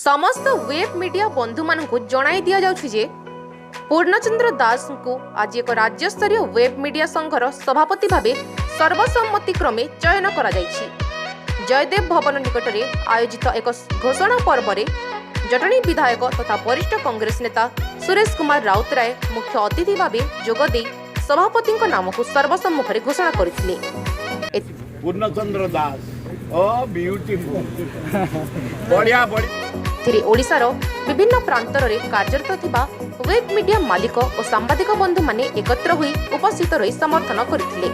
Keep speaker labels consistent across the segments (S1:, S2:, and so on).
S1: समस्त web media बंधु मानकु जणाई दिया जाउछि जे पूर्णचंद्र दास को आज एक राज्य स्तरीय वेब मीडिया संघर सभापति भावे सर्वसम्मति क्रमे चयन करा जाइछि। जयदेव भवन निकट में आयोजित एक घोषणा पर्व में जटणी विधायक तथा वरिष्ठ कांग्रेस नेता सुरेश कुमार राउतराय मुख्य अतिथि भावे जोगदे सभापति नाम को सर्वसम्मुख में घोषणा करथिले।
S2: पूर्णचंद्र दास ब्यूटीफुल बढ़िया
S1: ओडिशार विभिन्न प्रांतर रे कार्यरत थिबा वेब मीडिया मालिक और सांबादिक बंधु माने एकत्र हुई उपस्थित रही समर्थन करथिले।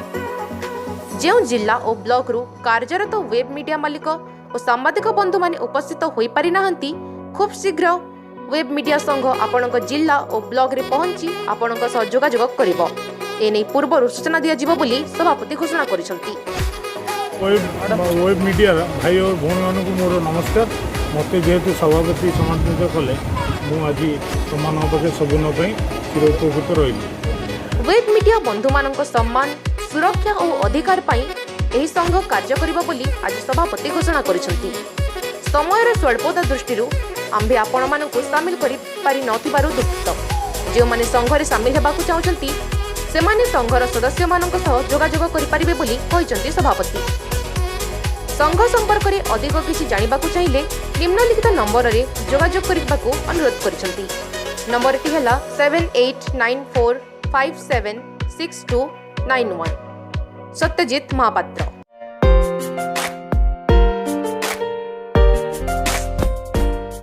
S1: जेउ जिला और ब्लॉक रु कार्यरत वेब मीडिया मालिक और सांबादिक बंधु माने उपस्थित होई पारि नाहंती, खूब शीघ्र वेब मीडिया संघ आपणक जिला और ब्लॉक रे पहुंची आपणक सह जोगाजोग करिवो। एने पूर्व सूचना दिया जिवो बोली सभापति घोषणा करिसंती।
S3: वेब मीडिया भाई और भौणी मानक मोर नमस्कार। मत जेहेतु सभापति समर्थित कले मुझे सबुन चिर उपकृत रही।
S1: वेब मीडिया बंधु मानक सम्मान सुरक्षा और अधिकार पाई एही संघ कार्य करिबा बोली आज सभापति घोषणा करिसंती। समयर स्वल्पता दृष्टि आंभे आपण मानक सामिल करि पारि नथिबारु दुखित। जो माने संघ रे सामिल हेबाकु चाहुचंती सेमाने संघर सदस्य मानक सह जोगाजोग करि पारिबे बोली कहिसंती सभापति। संघ संपर्क में अधिक किसी जानिबाकु चाहिए निम्नलिखित नंबर रे जोगाजोग करबाकु अनुरोध करिसंती। नंबर टी हैला 7894576291। सत्यजित महापात्र।